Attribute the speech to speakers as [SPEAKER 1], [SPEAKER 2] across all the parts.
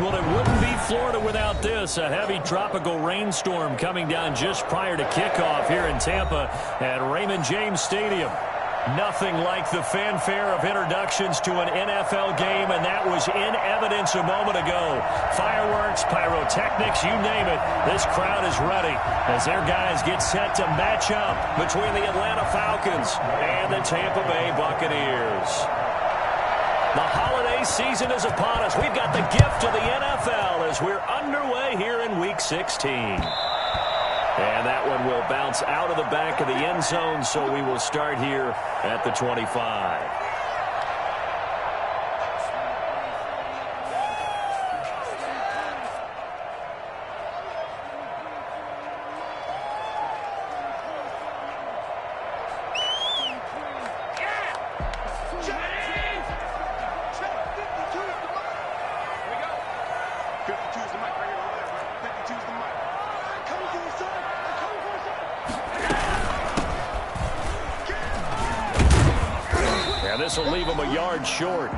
[SPEAKER 1] Well, it wouldn't be Florida without this. A heavy tropical rainstorm coming down just prior to kickoff here in Tampa at Raymond James Stadium. Nothing like the fanfare of introductions to an NFL game, and that was in evidence a moment ago. Fireworks, pyrotechnics, you name it. This crowd is ready as their guys get set to match up between the Atlanta Falcons and the Tampa Bay Buccaneers. The holiday season is upon us. We've got the gift of the NFL as we're underway here in Week 16. And that one will bounce out of the back of the end zone, so we will start here at the 25. This will leave him a yard short.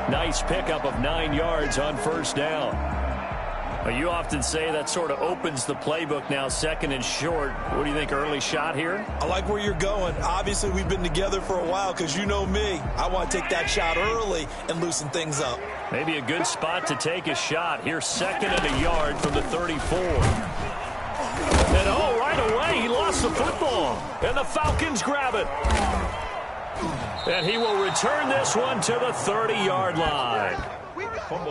[SPEAKER 1] Nice pickup of 9 yards on first down. Well, you often say that sort of opens the playbook now, second and short. What do you think, early shot here?
[SPEAKER 2] I like where you're going. Obviously, we've been together for a while because you know me. I want to take that shot early and loosen things up.
[SPEAKER 1] Maybe a good spot to take a shot. Here's second and a yard from the 34. And oh, right away, he lost the football. And the Falcons grab it. And he will return this one to the 30-yard line.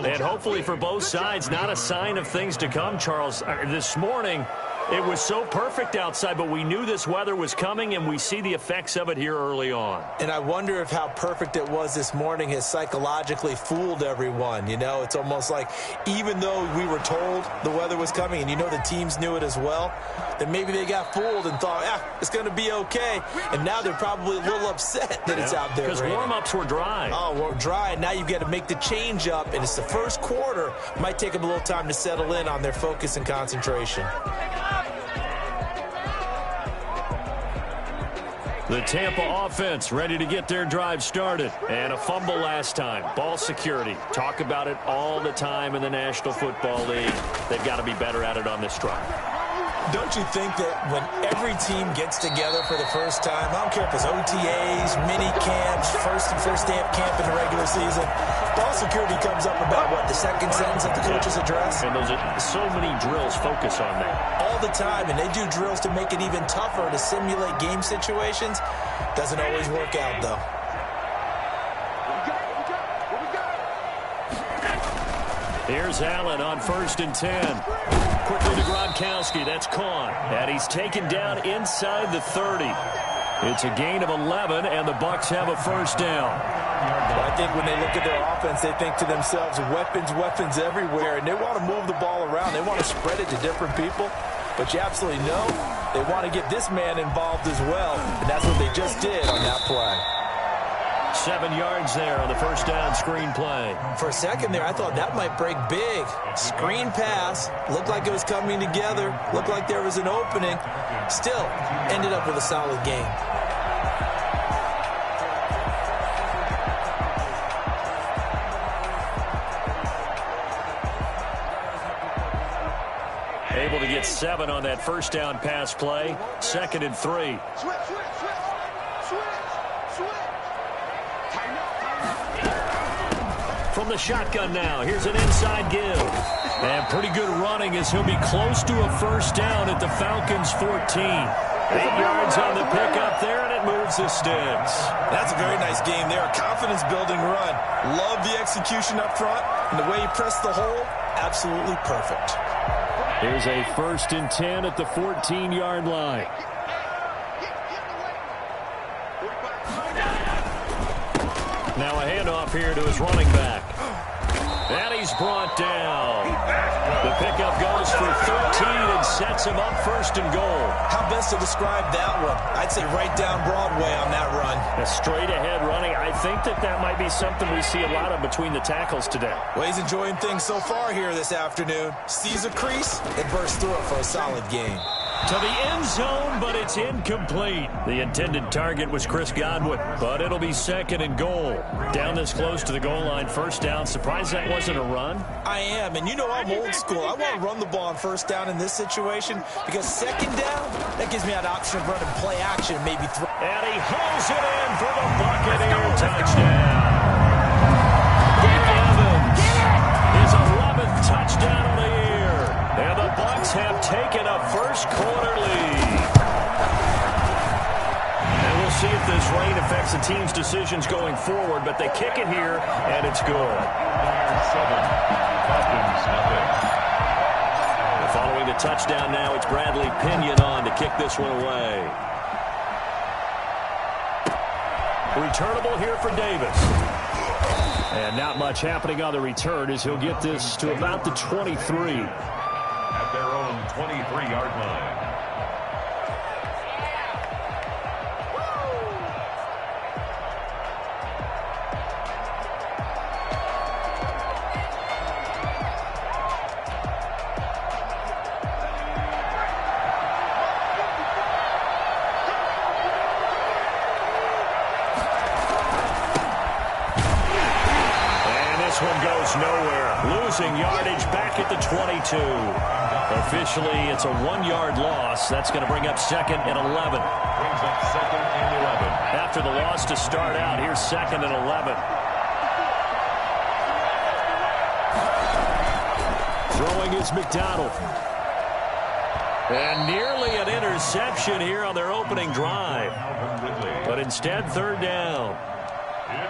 [SPEAKER 1] And hopefully for both sides, not a sign of things to come, Charles. This morning, it was so perfect outside, but we knew this weather was coming, and we see the effects of it here early on.
[SPEAKER 2] And I wonder if how perfect it was this morning has psychologically fooled everyone. You know, it's almost like even though we were told the weather was coming, and you know the teams knew it as well, then maybe they got fooled and thought, it's going to be okay. And now they're probably a little upset that it's out there.
[SPEAKER 1] Because warm-ups were dry.
[SPEAKER 2] Oh, well, dry, and now you've got to make the change up, and it's the first quarter. Might take them a little time to settle in on their focus and concentration.
[SPEAKER 1] The Tampa offense ready to get their drive started. And a fumble last time. Ball security. Talk about it all the time in the National Football League. They've got to be better at it on this drive.
[SPEAKER 2] Don't you think that when every team gets together for the first time, I don't care if it's OTAs, mini camps, first day of camp in the regular season, ball security comes up about, what, the second sentence of the coach's address?
[SPEAKER 1] And those are so many drills focus on that.
[SPEAKER 2] All the time, and they do drills to make it even tougher to simulate game situations. Doesn't always work out, though.
[SPEAKER 1] Here's Allen on 1st and 10. Quickly to Gronkowski. That's caught. And he's taken down inside the 30. It's a gain of 11, and the Bucs have a first down.
[SPEAKER 2] Well, I think when they look at their offense, they think to themselves, weapons everywhere, and they want to move the ball around. They want to spread it to different people. But you absolutely know they want to get this man involved as well, and that's what they just did on that play.
[SPEAKER 1] 7 yards there on the first down screen play.
[SPEAKER 2] For a second there, I thought that might break big. Screen pass. Looked like it was coming together. Looked like there was an opening. Still, ended up with a solid game.
[SPEAKER 1] Able to get 7 on that first down pass play. 2nd and 3. From the shotgun now, here's an inside give. And pretty good running as he'll be close to a first down at the Falcons' 14. 8 yards on the pickup there, and it moves the sticks.
[SPEAKER 2] That's a very nice game there. A confidence-building run. Love the execution up front, and the way he pressed the hole, absolutely perfect.
[SPEAKER 1] Here's a 1st and 10 at the 14-yard line. Now a handoff here to his running back. And he's brought down. The pickup goes for 13 and sets him up 1st and goal.
[SPEAKER 2] How best to describe that one? I'd say right down Broadway on that run.
[SPEAKER 1] A straight-ahead running. I think that might be something we see a lot of between the tackles today.
[SPEAKER 2] Well, he's enjoying things so far here this afternoon. Sees a crease and bursts through it for a solid gain.
[SPEAKER 1] To the end zone, but it's incomplete. The intended target was Chris Godwin, but it'll be 2nd and goal. Down this close to the goal line, 1st down. Surprised that wasn't a run?
[SPEAKER 2] I am, and you know I'm old school. I want to run the ball on 1st down in this situation because 2nd down, that gives me that option of running play action, maybe throw.
[SPEAKER 1] And he hauls it in for the Buccaneer touchdown. Nick Evans, his 11th touchdown of the year. And the Bucs have taken a first-quarter lead. And we'll see if this rain affects the team's decisions going forward, but they kick it here, and it's good. Following the touchdown now, it's Bradley Pinion on to kick this one away. Returnable here for Davis. And not much happening on the return as he'll get this to about the 23.
[SPEAKER 3] At their own 23-yard line.
[SPEAKER 1] Losing yardage back at the 22. Officially, it's a 1-yard loss. That's going to bring up 2nd and 11.
[SPEAKER 3] Brings up 2nd and 11.
[SPEAKER 1] After the loss to start out, here's 2nd and 11. Throwing is McDonald. And nearly an interception here on their opening drive. But instead, 3rd down.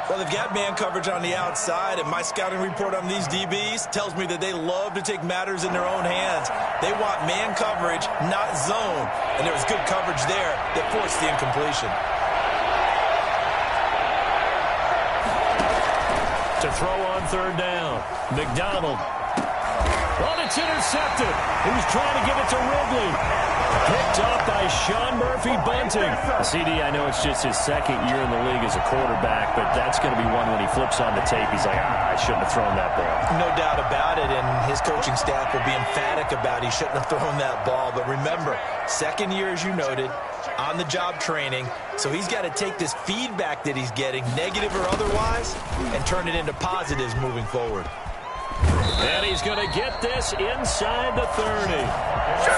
[SPEAKER 2] Well, they've got man coverage on the outside, and my scouting report on these DBs tells me that they love to take matters in their own hands. They want man coverage, not zone. And there was good coverage there that forced the incompletion.
[SPEAKER 1] To throw on 3rd down, McDonald. Well, it's intercepted. He was trying to give it to Ridley. Picked up by Sean Murphy-Bunting. CD, I know it's just his 2nd year in the league as a quarterback, but that's going to be one when he flips on the tape. He's like, I shouldn't have thrown that ball.
[SPEAKER 2] No doubt about it, and his coaching staff will be emphatic about he shouldn't have thrown that ball. But remember, 2nd year, as you noted, on-the-job training, so he's got to take this feedback that he's getting, negative or otherwise, and turn it into positives moving forward.
[SPEAKER 1] And he's going to get this inside the 30.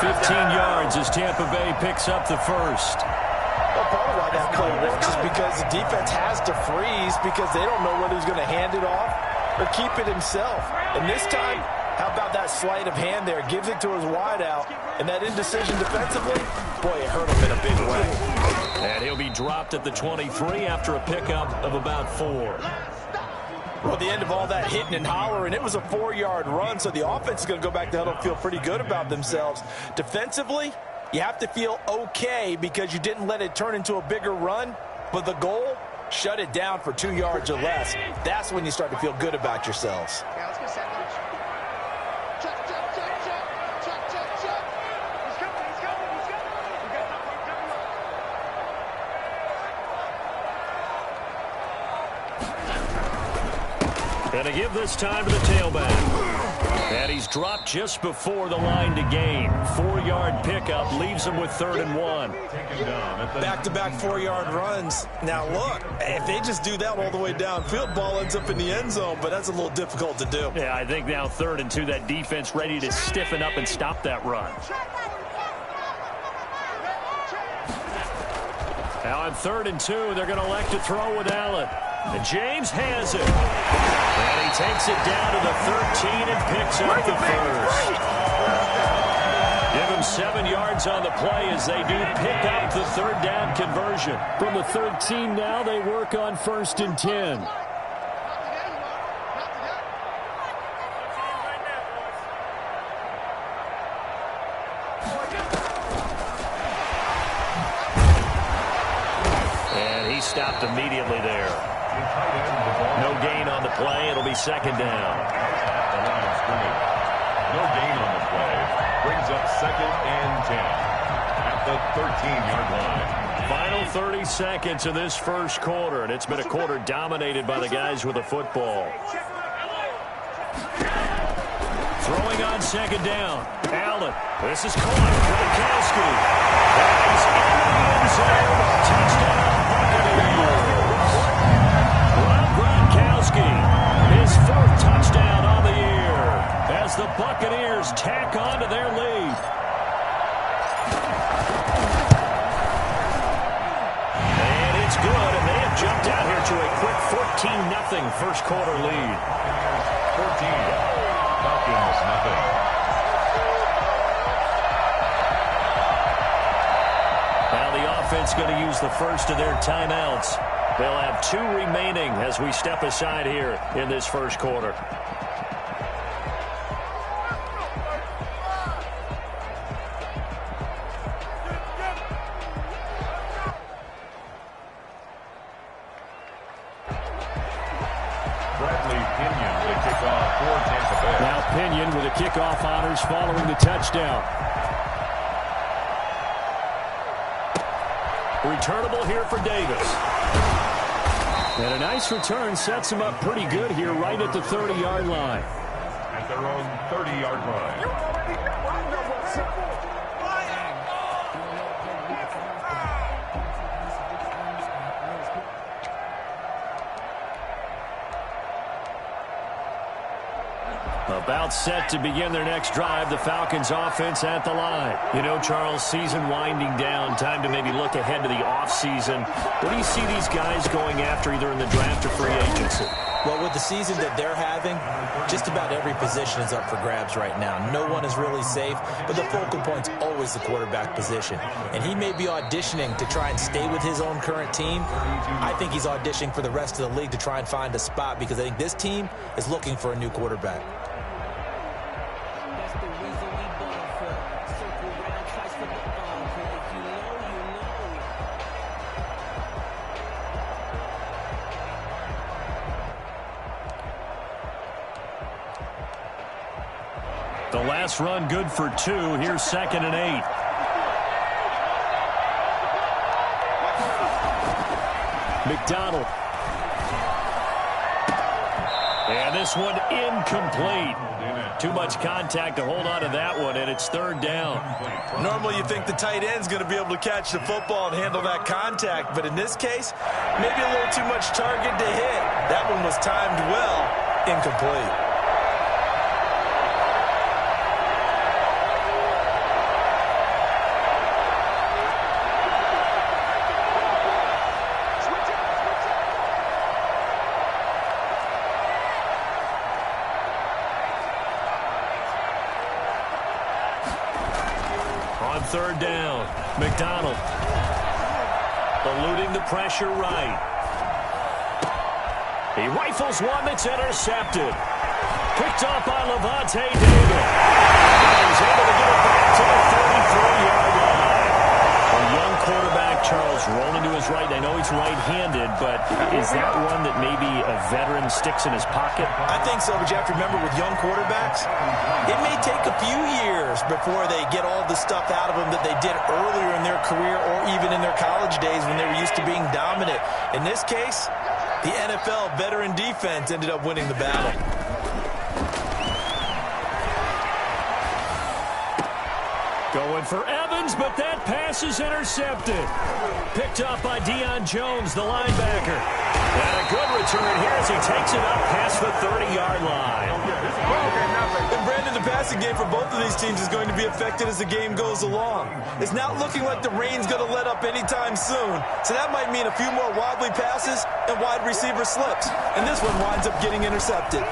[SPEAKER 1] 15 yards as Tampa Bay picks up the 1st.
[SPEAKER 2] Well, part of why that play works is because the defense has to freeze because they don't know whether he's going to hand it off or keep it himself. And this time, how about that sleight of hand there? Gives it to his wideout. And that indecision defensively, boy, it hurt him in a big way.
[SPEAKER 1] And he'll be dropped at the 23 after a pickup of about 4.
[SPEAKER 2] Well, the end of all that hitting and hollering, it was a 4-yard run, so the offense is going to go back to huddle and feel pretty good about themselves. Defensively, you have to feel okay because you didn't let it turn into a bigger run, but the goal, shut it down for 2 yards or less. That's when you start to feel good about yourselves.
[SPEAKER 1] And to give this time to the tailback. And he's dropped just before the line to gain. 4-yard pickup leaves him with 3rd and 1.
[SPEAKER 2] Back-to-back 4-yard runs. Now, look, if they just do that all the way downfield, ball ends up in the end zone, but that's a little difficult to do.
[SPEAKER 1] Yeah, I think now 3rd and 2, that defense ready to stiffen up and stop that run. Now on 3rd and 2, they're going to elect to throw with Allen. And James has it. And he takes it down to the 13 and picks up the 1st. Give him 7 yards on the play as they do pick up the 3rd down conversion. From the 13 now, they work on 1st and 10. And he stopped immediately there. No gain on the play. It'll be 2nd down.
[SPEAKER 3] No gain on the play. Brings up 2nd and 10 at the 13-yard line.
[SPEAKER 1] Final 30 seconds of this 1st quarter, and it's been a quarter dominated by the guys with the football. Throwing on second down. Allen. This is caught. Gronkowski. He's in the end zone. Touchdown, Buccaneers. Rob Gronkowski, his 4th touchdown on the year as the Buccaneers tack on to their lead. And it's good, and they have jumped out here to a quick 14-0 first quarter lead.
[SPEAKER 3] 14. Falcons, nothing.
[SPEAKER 1] Now the offense going to use the first of their timeouts. They'll have 2 remaining as we step aside here in this first quarter.
[SPEAKER 3] Now
[SPEAKER 1] Pinion with the kickoff honors following the touchdown. Returnable here for Davis. And a nice return sets him up pretty good here right at the 30-yard line.
[SPEAKER 3] At their own 30-yard line.
[SPEAKER 1] About set to begin their next drive, the Falcons offense at the line. You know, Charles, season winding down, time to maybe look ahead to the offseason. What do you see these guys going after either in the draft or free agency?
[SPEAKER 2] Well, with the season that they're having, just about every position is up for grabs right now. No one is really safe, but the focal point's always the quarterback position. And he may be auditioning to try and stay with his own current team. I think he's auditioning for the rest of the league to try and find a spot because I think this team is looking for a new quarterback.
[SPEAKER 1] The last run good for 2. Here's 2nd and 8. McDonald. And this one incomplete. Too much contact to hold on to that one, and it's 3rd down.
[SPEAKER 2] Normally you think the tight end's going to be able to catch the football and handle that contact, but in this case, maybe a little too much target to hit. That one was timed well, incomplete.
[SPEAKER 1] On 3rd down, McDonald eluding the pressure right. He rifles one that's intercepted. Picked off by Levante David. He's able to get it back to the 33-yard line. A young quarterback, Charles, rolling to his right. I know he's right-handed, but is that one that maybe a veteran sticks in his pocket?
[SPEAKER 2] I think so, but you have to remember with young quarterbacks, it may take a few years before they get all the stuff out of them that they did earlier in their career or even in their college days when they were used to being dominant. In this case, the NFL veteran defense ended up winning the battle.
[SPEAKER 1] Going for Evans, but that pass is intercepted. Picked up by Deion Jones, the linebacker. And a good return here as he takes it up past the 30-yard line.
[SPEAKER 2] And Brandon, the passing game for both of these teams is going to be affected as the game goes along. It's not looking like the rain's going to let up anytime soon. So that might mean a few more wobbly passes and wide receiver slips. And this one winds up getting intercepted.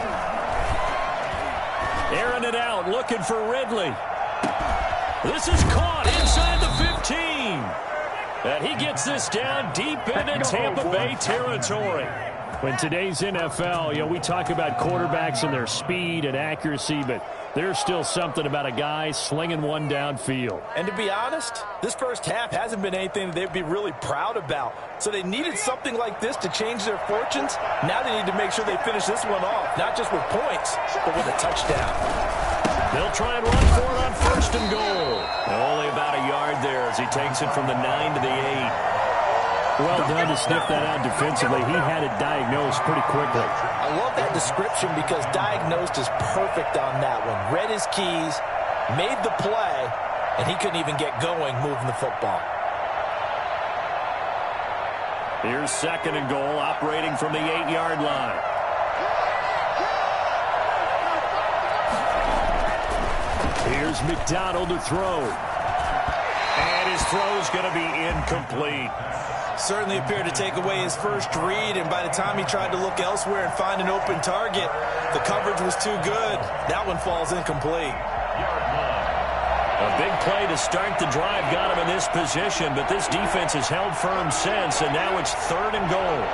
[SPEAKER 1] Airing it out, looking for Ridley. This is caught inside the 15. And he gets this down deep into Tampa Bay territory. In today's NFL, we talk about quarterbacks and their speed and accuracy, but there's still something about a guy slinging one downfield.
[SPEAKER 2] And to be honest, this first half hasn't been anything that they'd be really proud about. So they needed something like this to change their fortunes. Now they need to make sure they finish this one off, not just with points, but with a touchdown.
[SPEAKER 1] They'll try and run for it on 1st and goal. Only about a yard there as he takes it from the 9 to the 8. Well done to sniff that out defensively. He had it diagnosed pretty quickly.
[SPEAKER 2] I love that description because diagnosed is perfect on that one. Read his keys, made the play, and he couldn't even get going moving the football.
[SPEAKER 1] Here's 2nd and goal, operating from the 8-yard line. Here's McDonald to throw. And his throw's going to be incomplete.
[SPEAKER 2] Certainly appeared to take away his first read, and by the time he tried to look elsewhere and find an open target, the coverage was too good. That one falls incomplete.
[SPEAKER 1] A big play to start the drive got him in this position, but this defense has held firm since, and now it's 3rd and goal.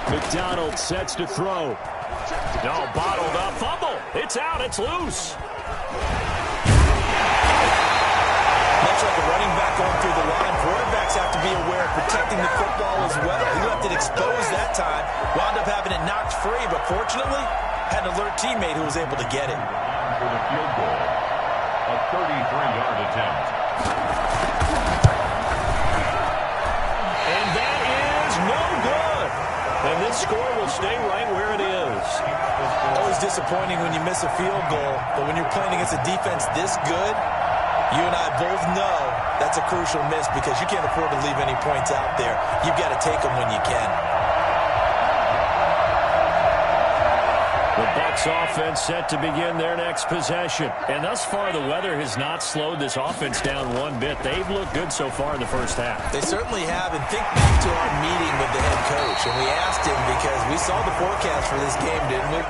[SPEAKER 1] McDonald sets to throw. No, bottled up. Fumble. It's out. It's loose.
[SPEAKER 2] Much like a running back going through the line, quarterbacks have to be aware of protecting the football as well. He left it exposed that time, wound up having it knocked free, but fortunately had an alert teammate who was able to get it.
[SPEAKER 3] For the field goal, a 33-yard attempt.
[SPEAKER 1] And that is no good. And this score will stay right where it is.
[SPEAKER 2] Always disappointing when you miss a field goal, but when you're playing against a defense this good, you and I both know that's a crucial miss because you can't afford to leave any points out there. You've got to take them when you can.
[SPEAKER 1] The Bucs offense set to begin their next possession. And thus far, the weather has not slowed this offense down one bit. They've looked good so far in the first half.
[SPEAKER 2] They certainly have. And think back to our meeting with the head coach. And we asked him because we saw the forecast for this game, didn't we?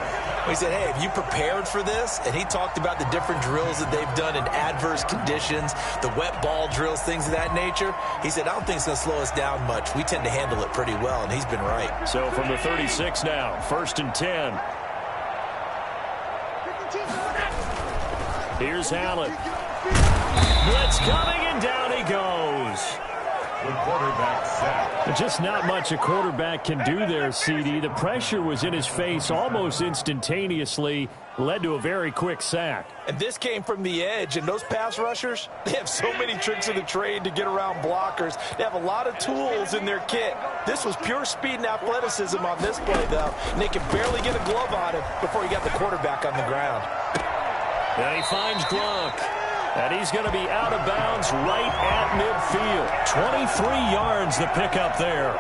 [SPEAKER 2] We said, hey, have you prepared for this? And he talked about the different drills that they've done in adverse conditions, the wet ball drills, things of that nature. He said, I don't think it's going to slow us down much. We tend to handle it pretty well, and he's been right.
[SPEAKER 1] So from the 36 now, 1st and 10. Here's Allen. Blitz coming, and down he goes.
[SPEAKER 3] The quarterback sack.
[SPEAKER 1] Just not much a quarterback can do there, CD. The pressure was in his face almost instantaneously, led to a very quick sack.
[SPEAKER 2] And this came from the edge, and those pass rushers, they have so many tricks of the trade to get around blockers. They have a lot of tools in their kit. This was pure speed and athleticism on this play, though, and they could barely get a glove on him before he got the quarterback on the ground.
[SPEAKER 1] And he finds Gronk. And he's going to be out of bounds right at midfield. 23 yards the pickup there.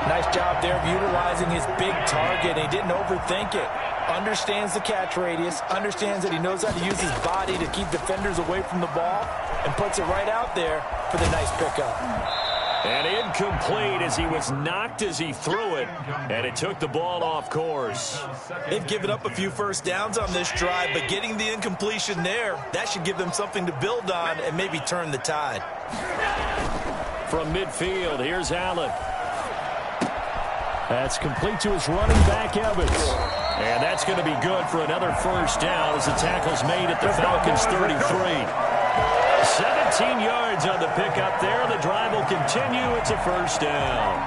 [SPEAKER 2] Nice job there of utilizing his big target. He didn't overthink it. Understands the catch radius. Understands that he knows how to use his body to keep defenders away from the ball. And puts it right out there for the nice pickup.
[SPEAKER 1] And incomplete as he was knocked as he threw it. And it took the ball off course.
[SPEAKER 2] They've given up a few first downs on this drive, but getting the incompletion there, that should give them something to build on and maybe turn the tide.
[SPEAKER 1] From midfield, here's Allen. That's complete to his running back, Evans. And that's going to be good for another first down as the tackle's made at the Falcons' 33. 17 yards on the pickup there. The drive will continue. It's a first down.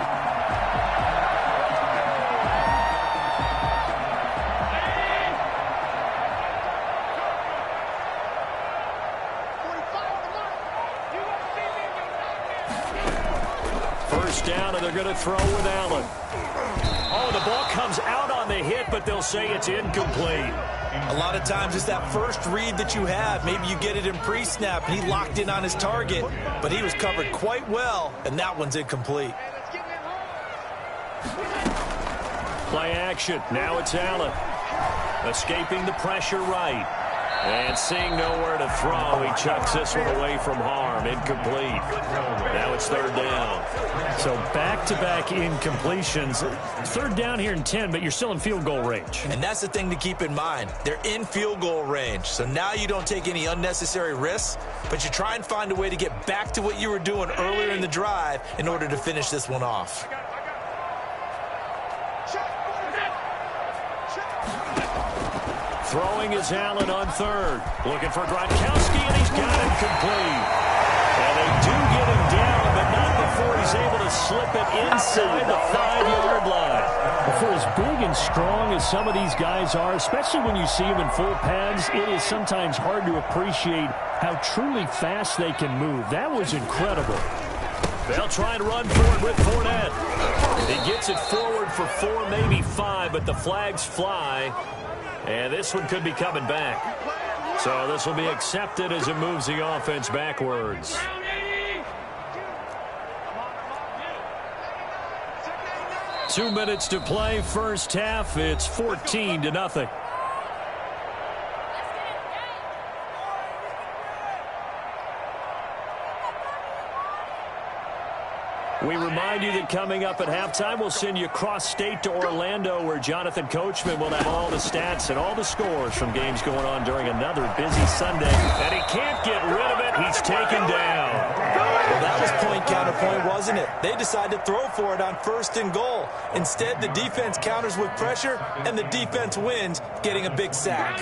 [SPEAKER 1] First down, and they're going to throw with Allen. Oh, the ball comes out on the hit, but they'll say it's incomplete.
[SPEAKER 2] A lot of times it's that first read that you have. Maybe you get it in pre-snap, and he locked in on his target, but he was covered quite well, and that one's incomplete.
[SPEAKER 1] Play action. Now it's Allen. Escaping the pressure right. And seeing nowhere to throw, he chucks this one away from harm. Incomplete. Now it's 3rd down. So back-to-back incompletions. 3rd down here in 10, but you're still in field goal range.
[SPEAKER 2] And that's the thing to keep in mind. They're in field goal range. So now you don't take any unnecessary risks, but you try and find a way to get back to what you were doing earlier in the drive in order to finish this one off.
[SPEAKER 1] Throwing is Allen on 3rd. Looking for Gronkowski, and he's got him complete. And they do get him down, but not before he's able to slip it inside the 5-yard line.
[SPEAKER 4] For as big
[SPEAKER 1] and strong as some of these guys are, especially when you see them in full pads, it is sometimes hard to appreciate how truly fast they can move. That was incredible. They'll try and run for it with Fournette. He gets it forward for 4, maybe 5, but the flags fly. And this one could be coming back. So this will be accepted as it moves the offense backwards. Two minutes to play, first half. It's 14-0. We remind you that coming up at halftime, we'll send you cross-state to Orlando, where Jonathan Coachman will have all the stats and all the scores from games going on during another busy Sunday. And he can't get rid of it. He's taken down.
[SPEAKER 2] Well, that was point-counterpoint, wasn't it? They decided to throw for it on 1st and goal. Instead, the defense counters with pressure, and the defense wins, getting a big sack.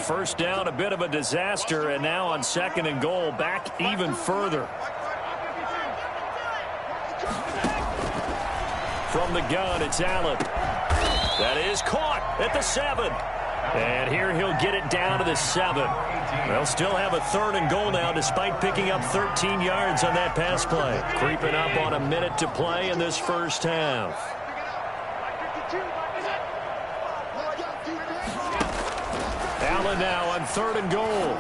[SPEAKER 1] First down, a bit of a disaster, and now on 2nd and goal, back even further. From the gun, it's Allen. That is caught at the 7. And here he'll get it down to the 7. They'll still have a 3rd and goal now, despite picking up 13 yards on that pass play. Creeping up on a minute to play in this first half. Allen now on 3rd and goal.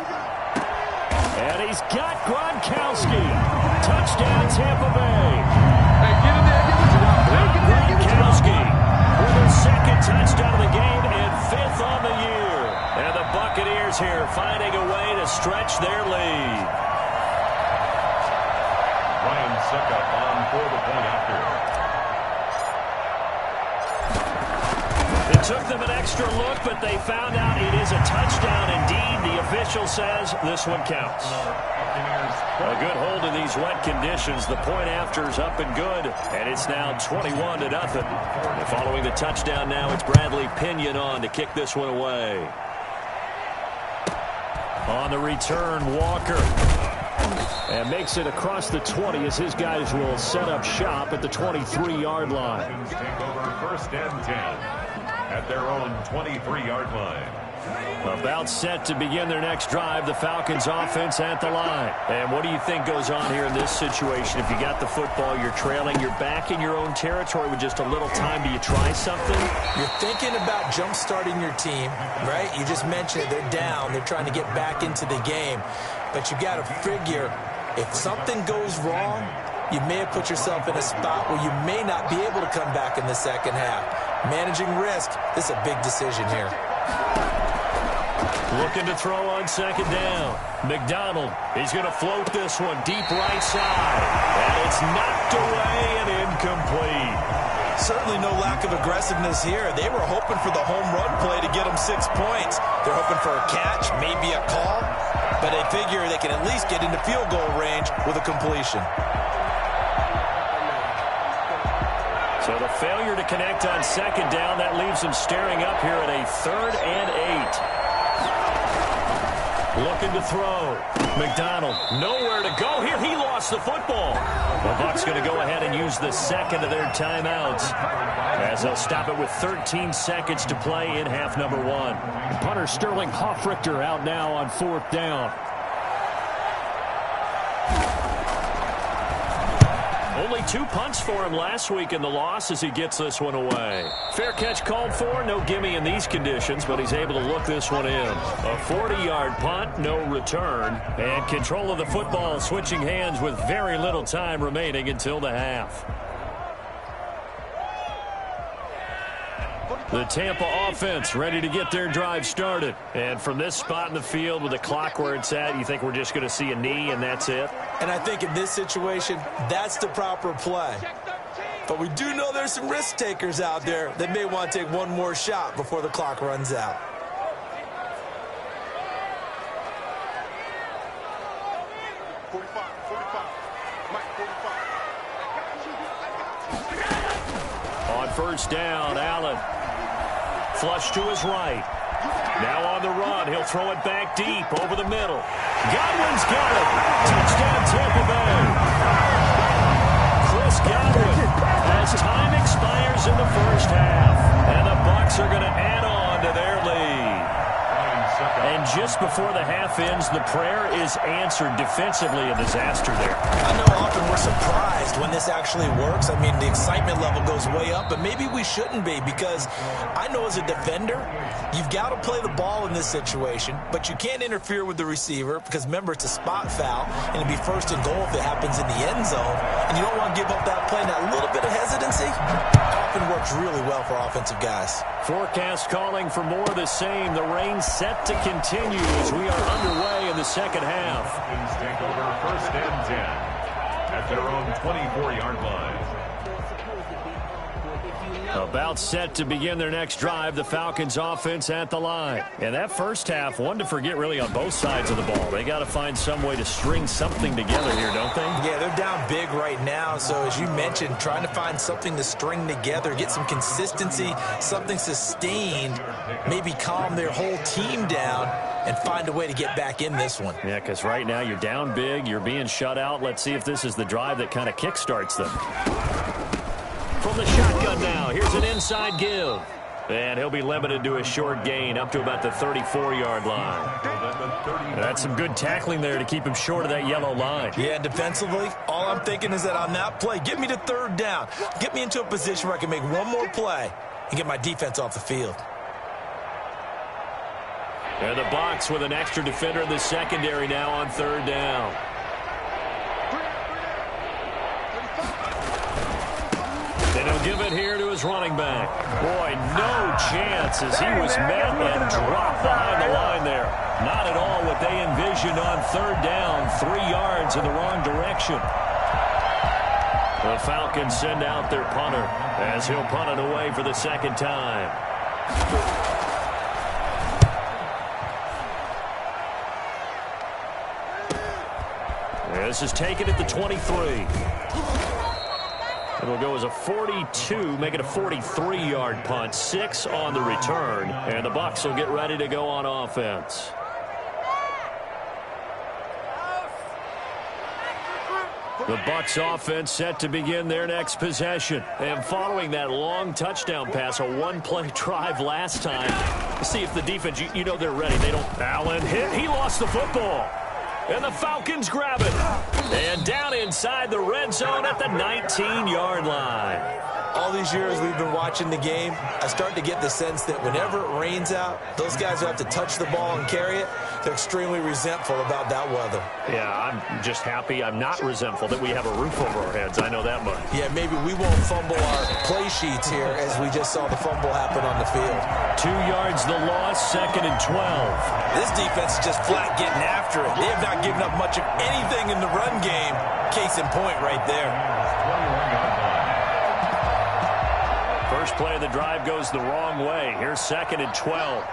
[SPEAKER 1] And he's got Gronkowski. Touchdown, Tampa Bay.
[SPEAKER 4] Hey, get in there.
[SPEAKER 1] Gronkowski with his 2nd touchdown of the game and 5th on the year. And the Buccaneers here finding a way to stretch their lead.
[SPEAKER 3] Ryan Suckup on for the point after.
[SPEAKER 1] It took them an extra look, but they found out it is a touchdown indeed. The official says this one counts. A good hold in these wet conditions. The point after is up and good, and it's now 21-0. And following the touchdown now, it's Bradley Pinion on to kick this one away. On the return, Walker. And makes it across the 20 as his guys will set up shop at the 23-yard line.
[SPEAKER 3] Take over 1st and 10 at their own 23-yard line.
[SPEAKER 1] About set to begin their next drive, the Falcons offense at the line. And what do you think goes on here in this situation? If you got the football, you're trailing, you're back in your own territory with just a little time. Do you try something?
[SPEAKER 2] You're thinking about jump-starting your team, right? You just mentioned it. They're down. They're trying to get back into the game. But you got to figure, if something goes wrong, you may have put yourself in a spot where you may not be able to come back in the second half. Managing risk, this is a big decision here.
[SPEAKER 1] Looking to throw on 2nd down. McDonald, he's going to float this one deep right side. And it's knocked away and incomplete.
[SPEAKER 2] Certainly no lack of aggressiveness here. They were hoping for the home run play to get them 6 points. They're hoping for a catch, maybe a call. But they figure they can at least get into field goal range with a completion.
[SPEAKER 1] So the failure to connect on 2nd down, that leaves them staring up here at a 3rd and 8. Looking to throw. McDonald, nowhere to go here. He lost the football. The Bucs going to go ahead and use the 2nd of their timeouts as they'll stop it with 13 seconds to play in half number 1. Punter Sterling Hoffrichter out now on 4th down. Only 2 punts for him last week in the loss as he gets this one away. Fair catch called for. No gimme in these conditions, but he's able to look this one in. A 40-yard punt, no return. And control of the football switching hands with very little time remaining until the half. The Tampa offense ready to get their drive started. And from this spot in the field with the clock where it's at, you think we're just going to see a knee and that's it?
[SPEAKER 2] And I think in this situation, that's the proper play. But we do know there's some risk takers out there that may want to take one more shot before the clock runs out.
[SPEAKER 1] On 1st down, Allen. Flush to his right. Now on the run. He'll throw it back deep over the middle. Godwin's got it. Touchdown, Tampa Bay. Chris Godwin as time expires in the first half. And the Bucs before the half ends, the prayer is answered. Defensively, a disaster there.
[SPEAKER 2] I know often we're surprised when this actually works. I mean, the excitement level goes way up, but maybe we shouldn't be, because I know as a defender, you've got to play the ball in this situation, but you can't interfere with the receiver because, remember, it's a spot foul, and it'd be first and goal if it happens in the end zone, and you don't want to give up that play. That little bit of hesitancy often works really well for offensive guys.
[SPEAKER 1] Forecast calling for more of the same. The rain set to continue as we are underway in the second half.
[SPEAKER 3] Falcons take over first and 10 at their own 24-yard line.
[SPEAKER 1] About set to begin their next drive, the Falcons offense at the line. And that first half, one to forget really on both sides of the ball. They got to find some way to string something together here, don't they?
[SPEAKER 2] Yeah, they're down big right now. So as you mentioned, trying to find something to string together, get some consistency, something sustained, maybe calm their whole team down and find a way to get back in this one.
[SPEAKER 1] Yeah, because right now you're down big, you're being shut out. Let's see if this is the drive that kind of kickstarts them. From the shotgun now, here's an inside give. And he'll be limited to a short gain up to about the 34-yard line. That's some good tackling there to keep him short of that yellow line.
[SPEAKER 2] Yeah, defensively, all I'm thinking is that on that play, get me to third down. Get me into a position where I can make one more play and get my defense off the field.
[SPEAKER 1] And the box with an extra defender in the secondary now on third down. And he'll give it here to his running back. Boy, no chance as he was met and dropped behind the line there. Not at all what they envisioned on third down. 3 yards in the wrong direction. The Falcons send out their punter as he'll punt it away for the second time. This is taken at the 23. It'll go as a 42, make it a 43-yard punt. 6 on the return, and the Bucs will get ready to go on offense. The Bucs offense set to begin their next possession. And following that long touchdown pass, a one-play drive last time, see if the defense, you know they're ready. They don't. Allen hit. He lost the football. And the Falcons grab it. And down inside the red zone at the 19-yard line.
[SPEAKER 2] All these years we've been watching the game, I start to get the sense that whenever it rains out, those guys who have to touch the ball and carry it, they're extremely resentful about that weather.
[SPEAKER 1] Yeah, I'm just happy I'm not resentful that we have a roof over our heads. I know that much.
[SPEAKER 2] Yeah, maybe we won't fumble our play sheets here as we just saw the fumble happen on the field.
[SPEAKER 1] 2 yards the loss, 2nd and 12.
[SPEAKER 2] This defense is just flat getting after it. They have not given up much of anything in the run game. Case in point right there.
[SPEAKER 3] 21-yard line.
[SPEAKER 1] First play of the drive goes the wrong way. Here's 2nd and 12.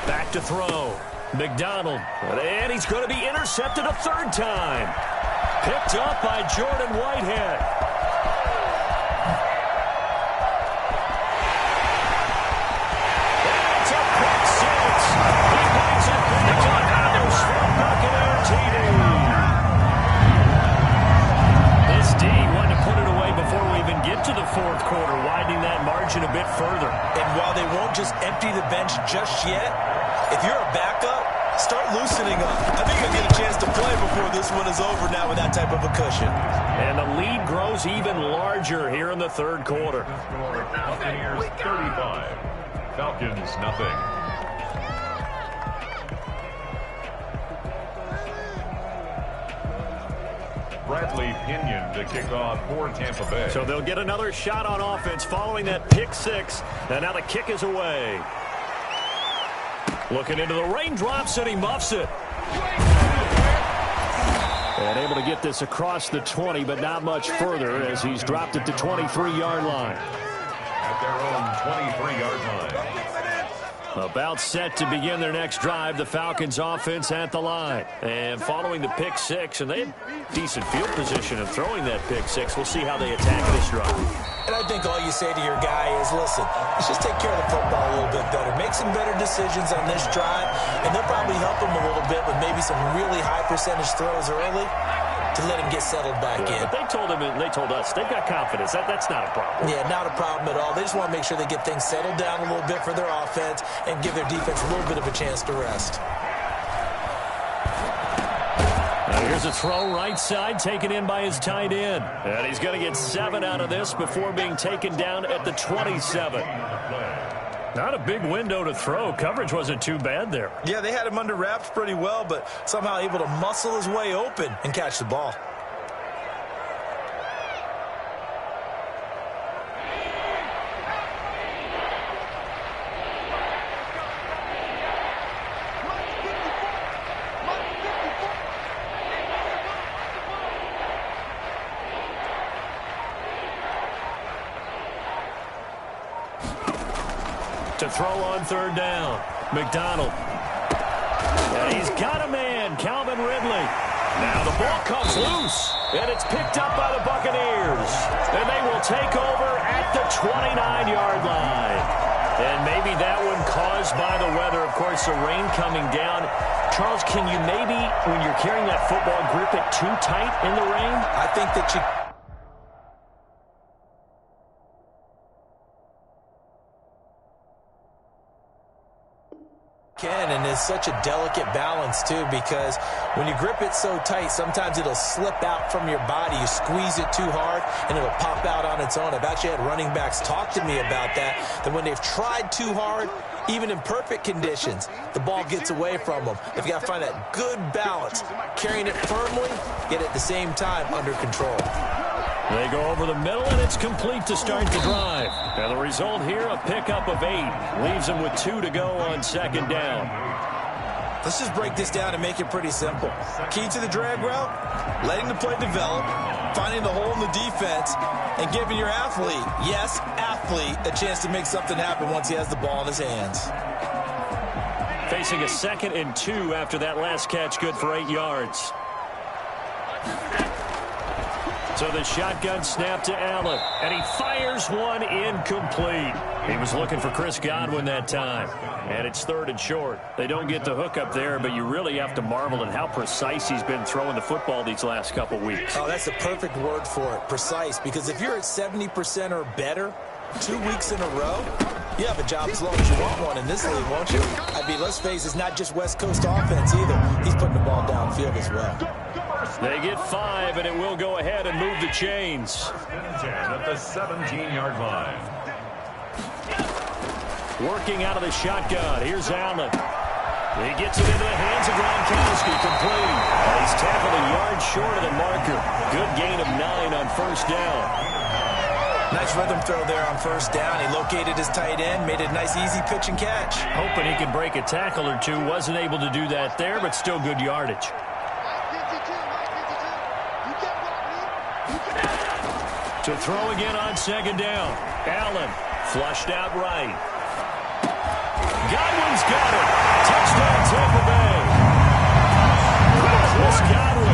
[SPEAKER 1] Back to throw. McDonald. And he's going to be intercepted a third time. Picked up by Jordan Whitehead. And it's a pick six. He brings it back to another Swamp Buccaneer TD. This D wanted to put it away before we even get to the fourth quarter, widening that margin a bit further.
[SPEAKER 2] And while they won't just empty the bench just yet, if you're a backup, start loosening up. I think you'll get a chance to play before this one is over now with that type of a cushion.
[SPEAKER 1] And the lead grows even larger here in the third quarter.
[SPEAKER 3] Buccaneers 35. Falcons nothing. Bradley Pinion to kick off for Tampa Bay.
[SPEAKER 1] So they'll get another shot on offense following that pick six. And now the kick is away. Looking into the raindrops, and he muffs it. And able to get this across the 20, but not much further as he's dropped it to 23-yard line.
[SPEAKER 3] At their own 23-yard line.
[SPEAKER 1] About set to begin their next drive, the Falcons offense at the line. And following the pick six, and they had decent field position of throwing that pick six. We'll see how they attack this drive.
[SPEAKER 2] And I think all you say to your guy is, listen, let's just take care of the football a little bit better. Make some better decisions on this drive, and they'll probably help him a little bit with maybe some really high percentage throws early. to let him get settled back in.
[SPEAKER 1] But they told us they've got confidence. That's not a problem.
[SPEAKER 2] Yeah, not a problem at all. They just want to make sure they get things settled down a little bit for their offense and give their defense a little bit of a chance to rest.
[SPEAKER 1] Here's a throw right side, taken in by his tight end. And he's going to get 7 out of this before being taken down at the 27. Not a big window to throw. Coverage wasn't too bad there.
[SPEAKER 2] Yeah, they had him under wraps pretty well, but somehow able to muscle his way open and catch the ball.
[SPEAKER 1] To throw on third down. McDonald. And he's got a man, Calvin Ridley. Now the ball comes loose, and it's picked up by the Buccaneers. And they will take over at the 29-yard line. And maybe that one caused by the weather. Of course, the rain coming down. Charles, can you maybe, when you're carrying that football, grip it too tight in the rain?
[SPEAKER 2] I think that you can, and it's such a delicate balance too, because when you grip it so tight, sometimes it'll slip out from your body. You squeeze it too hard and it'll pop out on its own. I've actually had running backs talk to me about that when they've tried too hard, even in perfect conditions, the ball gets away from them. They've got to find that good balance, carrying it firmly, yet at the same time under control.
[SPEAKER 1] They go over the middle, and it's complete to start the drive. And the result here, a pickup of 8. Leaves them with 2 to go on second down.
[SPEAKER 2] Let's just break this down and make it pretty simple. Key to the drag route, letting the play develop, finding the hole in the defense, and giving your athlete, yes, athlete, a chance to make something happen once he has the ball in his hands.
[SPEAKER 1] Facing a 2nd and 2 after that last catch, good for 8 yards. So the shotgun snap to Allen, and he fires one incomplete. He was looking for Chris Godwin that time, and it's 3rd and short. They don't get the hook up there, but you really have to marvel at how precise he's been throwing the football these last couple weeks.
[SPEAKER 2] Oh, that's the perfect word for it, precise, because if you're at 70% or better 2 weeks in a row, you have a job as long as you want one in this league, won't you? I mean, let's face it, it's not just West Coast offense either. He's putting the ball downfield as well.
[SPEAKER 1] They get 5, and it will go ahead and move the chains.
[SPEAKER 3] 10 at the 17-yard line.
[SPEAKER 1] Working out of the shotgun. Here's Allen. He gets it into the hands of Gronkowski, complete. He's tackled a yard short of the marker. Good gain of 9 on first down.
[SPEAKER 2] Nice rhythm throw there on first down. He located his tight end, made it a nice easy pitch and catch.
[SPEAKER 1] Hoping he could break a tackle or two. Wasn't able to do that there, but still good yardage. To throw again on second down. Allen flushed out right. Godwin's got it. Touchdown Tampa Bay. Chris Godwin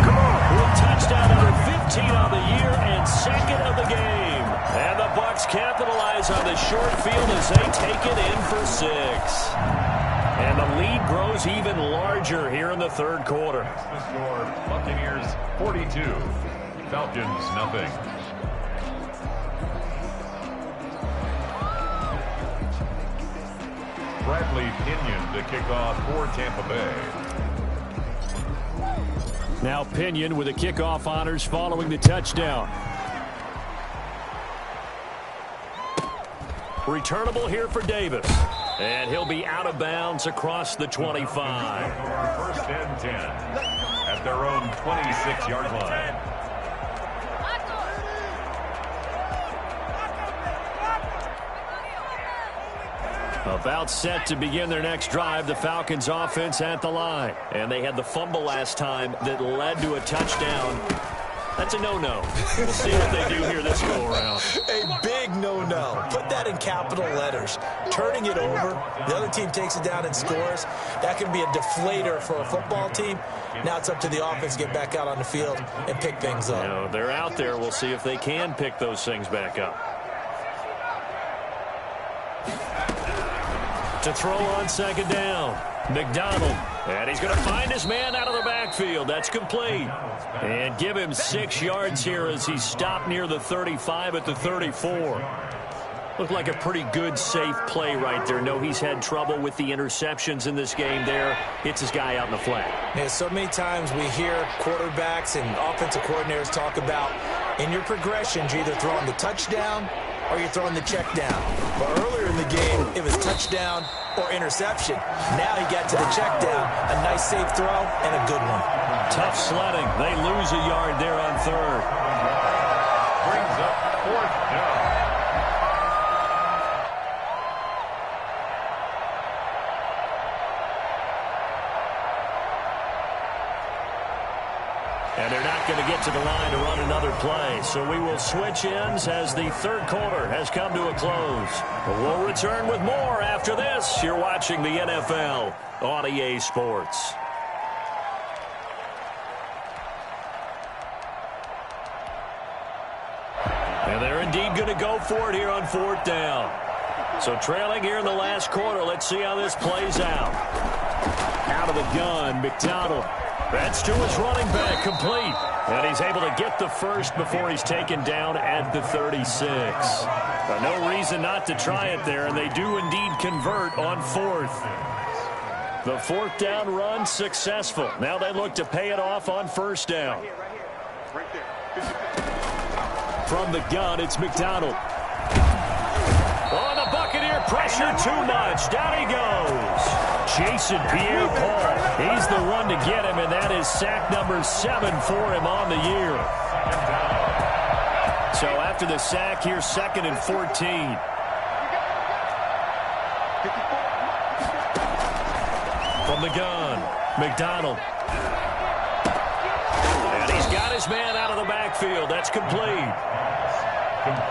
[SPEAKER 1] with touchdown number 15 on the year and 2nd of the game. And the Bucs capitalize on the short field as they take it in for 6. And the lead grows even larger here in the 3rd quarter.
[SPEAKER 3] The score, Buccaneers 42, Falcons nothing. Bradley Pinion to kick off for Tampa Bay.
[SPEAKER 1] Now Pinion with the kickoff honors following the touchdown. Returnable here for Davis. And he'll be out of bounds across the 25.
[SPEAKER 3] 1st and 10 at their own 26-yard line.
[SPEAKER 1] About set to begin their next drive, the Falcons offense at the line. And they had the fumble last time that led to a touchdown. That's a no-no. We'll see what they do here this go-around.
[SPEAKER 2] A big no-no. Put that in capital letters. Turning it over, the other team takes it down and scores. That can be a deflator for a football team. Now it's up to the offense to get back out on the field and pick things up.
[SPEAKER 1] You know, they're out there. We'll see if they can pick those things back up. To throw on second down. McDonald. And he's going to find his man out of the backfield. That's complete. And give him 6 yards here as he stopped near the 35 at the 34. Looked like a pretty good, safe play right there. No, he's had trouble with the interceptions in this game there. Hits his guy out in the flat.
[SPEAKER 2] Yeah, so many times we hear quarterbacks and offensive coordinators talk about in your progressions, you're either throwing the touchdown or you're throwing the check down. But earlier in the game, it was touchdown or interception. Now he got to the check down. A nice, safe throw and a good one.
[SPEAKER 1] Tough sledding. They lose a yard there on third.
[SPEAKER 3] Brings up 4th down.
[SPEAKER 1] And they're not going to get to the line to run another play. So we will switch ends as the third quarter has come to a close. We'll return with more after this. You're watching the NFL on EA Sports. And they're indeed going to go for it here on 4th down. So trailing here in the last quarter. Let's see how this plays out. Out of the gun, McDonald. That's to his running back, complete. And he's able to get the first before he's taken down at the 36. No reason not to try it there, and they do indeed convert on 4th. The 4th down run successful. Now they look to pay it off on 1st down. From the gun, it's McDonald. Oh, the Buccaneer pressure too much. Down he goes. Jason Pierre-Paul. He's the one to get him, and that is sack number 7 for him on the year. So after the sack, here's 2nd and 14. From the gun, McDonald. And he's got his man out of the backfield. That's complete.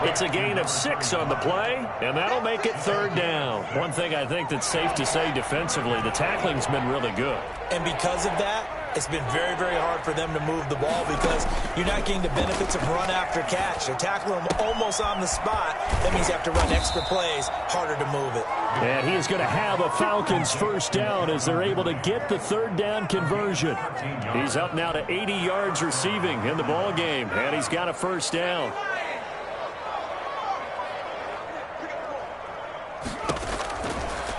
[SPEAKER 1] It's a gain of 6 on the play, and that'll make it 3rd down. One thing I think that's safe to say defensively, the tackling's been really good.
[SPEAKER 2] And because of that, it's been very, very hard for them to move the ball because you're not getting the benefits of run after catch. They're tackling them almost on the spot. That means you have to run extra plays, harder to move it.
[SPEAKER 1] And he is going to have a Falcons 1st down as they're able to get the 3rd down conversion. He's up now to 80 yards receiving in the ball game, and he's got a 1st down.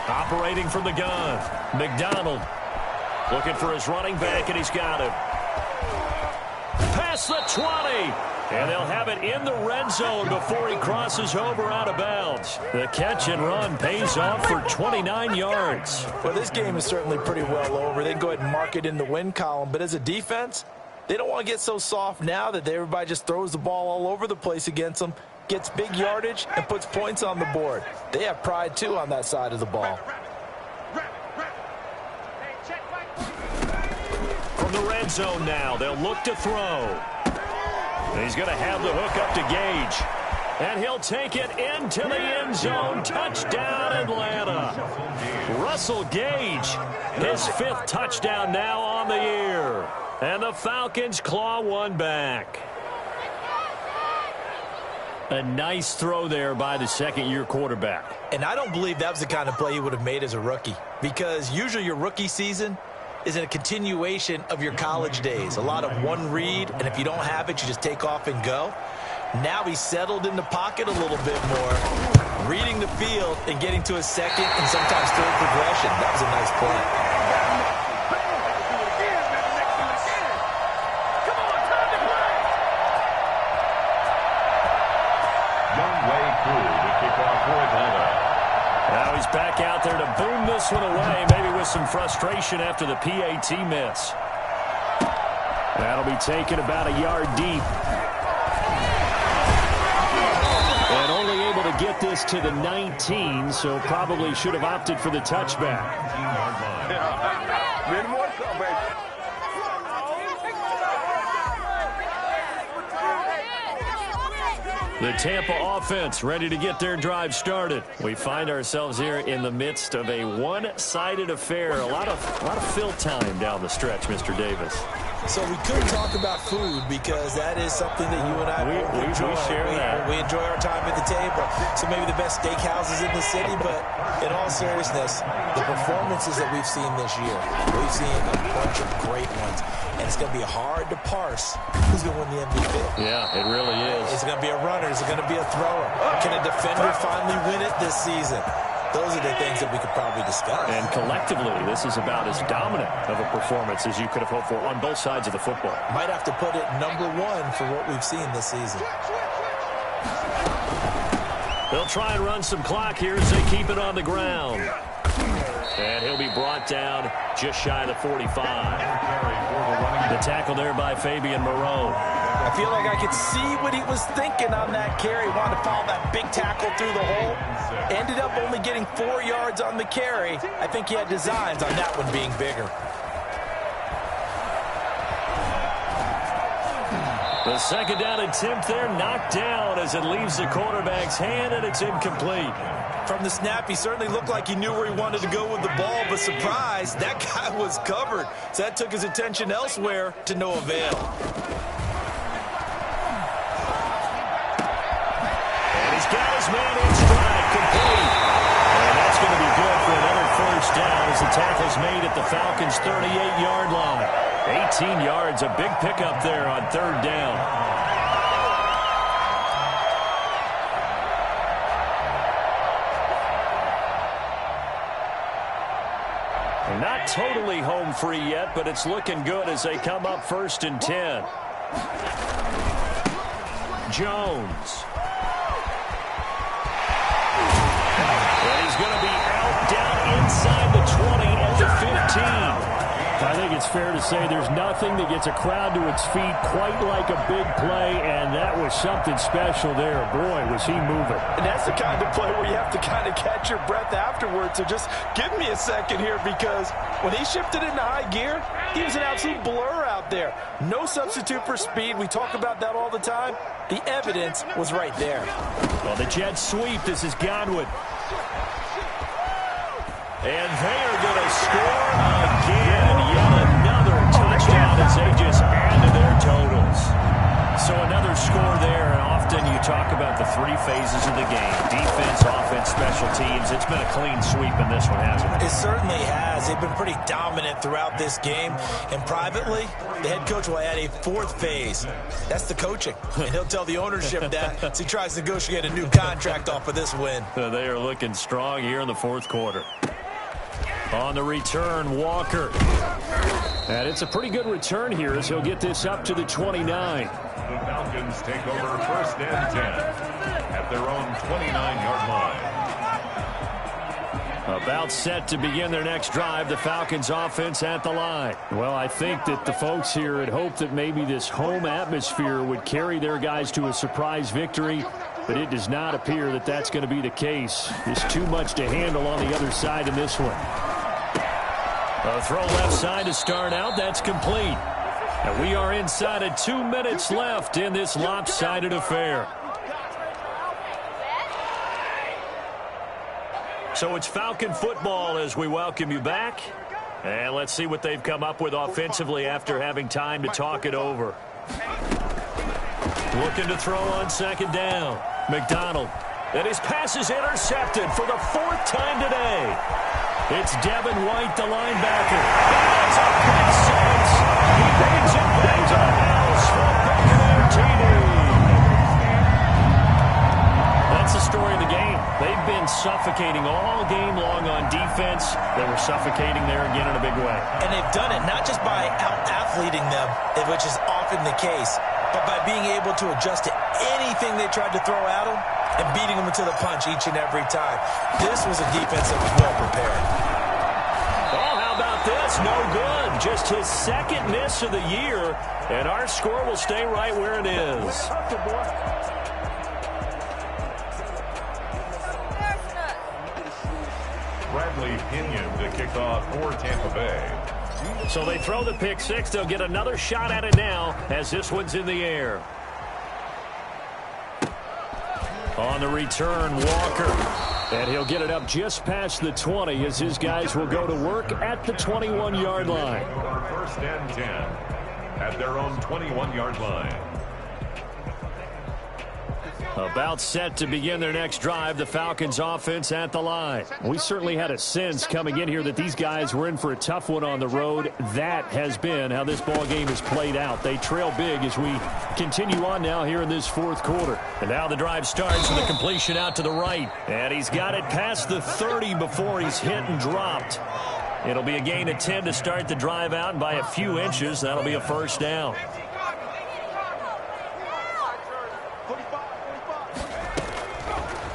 [SPEAKER 1] Operating from the gun, McDonald looking for his running back, and he's got him. Past the 20, and they'll have it in the red zone before he crosses over out of bounds. The catch and run pays off for 29 yards.
[SPEAKER 2] Well, this game is certainly pretty well over. They can go ahead and mark it in the win column, but as a defense, they don't want to get so soft now that everybody just throws the ball all over the place against them, gets big yardage, and puts points on the board. They have pride, too, on that side of the ball.
[SPEAKER 1] From the red zone now, they'll look to throw. And he's going to have the hook up to Gage. And he'll take it into the end zone. Touchdown, Atlanta. Russell Gage, his 5th touchdown now on the year. And the Falcons claw one back. A nice throw there by the 2nd-year quarterback.
[SPEAKER 2] And I don't believe that was the kind of play he would have made as a rookie, because usually your rookie season is a continuation of your college days. A lot of one read, and if you don't have it, you just take off and go. Now he's settled in the pocket a little bit more, reading the field and getting to his 2nd and sometimes 3rd progression. That was a nice play.
[SPEAKER 1] Now he's back out there to boom this one away, maybe with some frustration after the PAT miss. That'll be taken about a yard deep. And only able to get this to the 19, so probably should have opted for the touchback. The Tampa offense ready to get their drive started. We find ourselves here in the midst of a one-sided affair. A lot of fill time down the stretch, Mr. Davis.
[SPEAKER 2] So we couldn't talk about food because that is something that you and I enjoy.
[SPEAKER 1] We share that.
[SPEAKER 2] We enjoy our time at the table. So maybe the best steakhouses in the city, but in all seriousness, the performances that we've seen this year, we've seen a bunch of great ones. And it's going to be hard to parse who's going to win the MVP.
[SPEAKER 1] Yeah, it really is.
[SPEAKER 2] Is it going to be a runner? Is it going to be a thrower? Can a defender finally win it this season? Those are the things that we could probably discuss.
[SPEAKER 1] And collectively, this is about as dominant of a performance as you could have hoped for on both sides of the football.
[SPEAKER 2] Might have to put it number one for what we've seen this season.
[SPEAKER 1] They'll try and run some clock here as they keep it on the ground. And he'll be brought down just shy of the 45. The tackle there by Fabian Moreau.
[SPEAKER 2] I feel like I could see what he was thinking on that carry. Wanted to follow that big tackle through the hole. Ended up only getting 4 yards on the carry. I think he had designs on that one being bigger.
[SPEAKER 1] The second down attempt there knocked down as it leaves the quarterback's hand, and it's incomplete.
[SPEAKER 2] From the snap, he certainly looked like he knew where he wanted to go with the ball, but surprise, that guy was covered. So that took his attention elsewhere to no avail.
[SPEAKER 1] And he's got his man in stride, complete. And that's going to be good for another first down as the tackle's made at the Falcons' 38-yard line. 18 yards, a big pickup there on third down. Not totally home free yet, but it's looking good as they come up 1st and 10. Jones. And he's going to be out down inside the 20 at the 15. I think it's fair to say there's nothing that gets a crowd to its feet quite like a big play, and that was something special there. Boy, was he moving.
[SPEAKER 2] And that's the kind of play where you have to kind of catch your breath afterwards. So just give me a second here, because when he shifted into high gear, he was an absolute blur out there. No substitute for speed. We talk about that all the time. The evidence was right there.
[SPEAKER 1] Well, the jet sweep. This is Godwin. And they are going to score again. Yet another touchdown as they just add to their totals. So another score there, and often you talk about the three phases of the game. Defense, offense, special teams. It's been a clean sweep in this one, hasn't it?
[SPEAKER 2] It certainly has. They've been pretty dominant throughout this game. And privately, the head coach will add a fourth phase. That's the coaching. And he'll tell the ownership that as he tries to negotiate a new contract off of this win.
[SPEAKER 1] They are looking strong here in the fourth quarter. On the return, Walker. And it's a pretty good return here as he'll get this up to the 29.
[SPEAKER 3] The Falcons take over 1st and 10 at their own 29-yard line.
[SPEAKER 1] About set to begin their next drive, the Falcons offense at the line. Well, I think that the folks here had hoped that maybe this home atmosphere would carry their guys to a surprise victory, but it does not appear that that's going to be the case. There's too much to handle on the other side in this one. A throw left side to start out. That's complete. And we are inside of 2 minutes left in this lopsided affair. So it's Falcon football as we welcome you back. And let's see what they've come up with offensively after having time to talk it over. Looking to throw on second down. McDonald. And his pass is intercepted for the 4th time today. It's Devin White, the linebacker. He has a pick six. He brings it back to the house for a Buccaneer TD. That's the story of the game. They've been suffocating all game long on defense. They were suffocating there again in a big way.
[SPEAKER 2] And they've done it not just by out-athleting them, which is often the case, but by being able to adjust to anything they tried to throw at them and beating them to the punch each and every time. This was a defense that was well prepared.
[SPEAKER 1] Oh, how about this? No good. Just his second miss of the year, and our score will stay right where it is.
[SPEAKER 3] Bradley Pinion to kick off for Tampa Bay.
[SPEAKER 1] So they throw the pick six. They'll get another shot at it now as this one's in the air. On the return, Walker. And he'll get it up just past the 20 as his guys will go to work at the 21-yard line.
[SPEAKER 3] 1st and 10. at their own 21-yard line.
[SPEAKER 1] About set to begin their next drive, the Falcons offense at the line. We certainly had a sense coming in here that these guys were in for a tough one on the road. That has been how this ball game has played out. They trail big as we continue on now here in this fourth quarter. And now the drive starts with a completion out to the right. And he's got it past the 30 before he's hit and dropped. It'll be a gain of 10 to start the drive out, and by a few inches, that'll be a first down.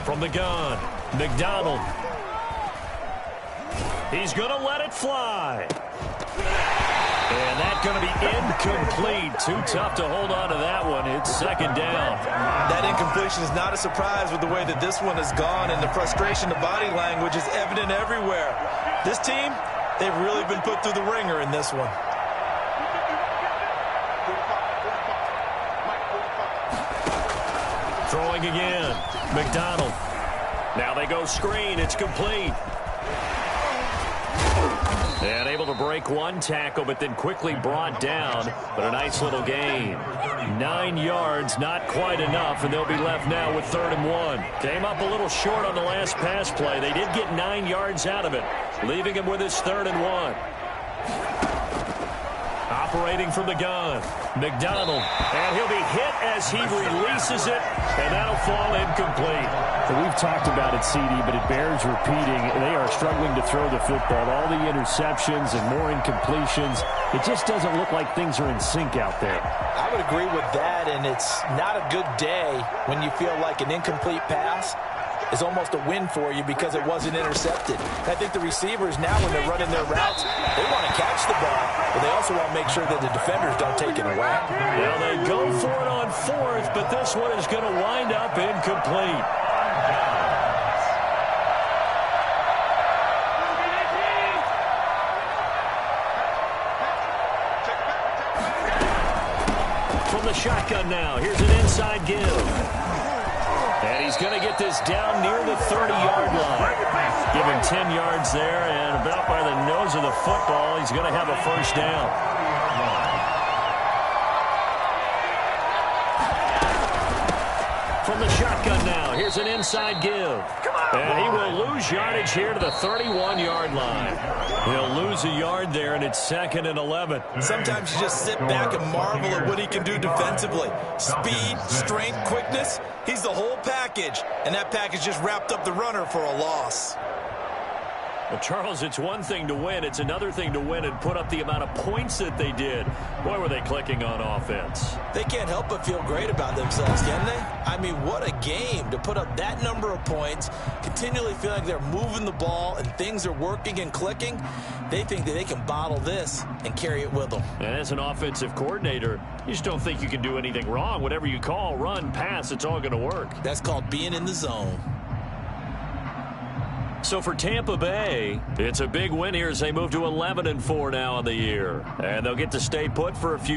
[SPEAKER 1] From the gun, McDonald. He's going to let it fly. And that's going to be incomplete. Too tough to hold on to that one. It's second down.
[SPEAKER 2] That incompletion is not a surprise with the way that this one has gone, and the frustration, the body language is evident everywhere. This team, they've really been put through the ringer in this one.
[SPEAKER 1] Throwing again. McDonald. Now they go screen. It's complete. And able to break one tackle, but then quickly brought down. But a nice little gain. 9 yards, not quite enough, and they'll be left now with 3rd and 1. Came up a little short on the last pass play. They did get 9 yards out of it, leaving him with his 3rd and 1. Operating from the gun, McDonald, and he'll be hit as he releases it, and that'll fall incomplete.
[SPEAKER 4] So we've talked about it, CD, but it bears repeating. They are struggling to throw the football. All the interceptions and more incompletions. It just doesn't look like things are in sync out there.
[SPEAKER 2] I would agree with that, and it's not a good day when you feel like an incomplete pass is almost a win for you because it wasn't intercepted. I think the receivers now, when they're running their routes, they want to catch the ball, but they also want to make sure that the defenders don't take it away.
[SPEAKER 1] Now they go for it on 4th, but this one is going to wind up incomplete. From the shotgun now, here's an inside give. And he's going to get this down near the 30-yard line. Give him 10 yards there, and about by the nose of the football, he's going to have a first down. From the shotgun now, here's an inside give. And he will lose yardage here to the 31-yard line. He'll lose a yard there, and it's 2nd and 11.
[SPEAKER 2] Sometimes you just sit back and marvel at what he can do defensively. Speed, strength, quickness, he's the whole package. And that package just wrapped up the runner for a loss.
[SPEAKER 1] Well, Charles, it's one thing to win. It's another thing to win and put up the amount of points that they did. Boy, were they clicking on offense.
[SPEAKER 2] They can't help but feel great about themselves, can they? I mean, what a game to put up that number of points, continually feel like they're moving the ball and things are working and clicking. They think that they can bottle this and carry it with them.
[SPEAKER 1] And as an offensive coordinator, you just don't think you can do anything wrong. Whatever you call, run, pass, it's all going to work.
[SPEAKER 2] That's called being in the zone.
[SPEAKER 1] So for Tampa Bay, it's a big win here as they move to 11-4 now on the year. And they'll get to stay put for a few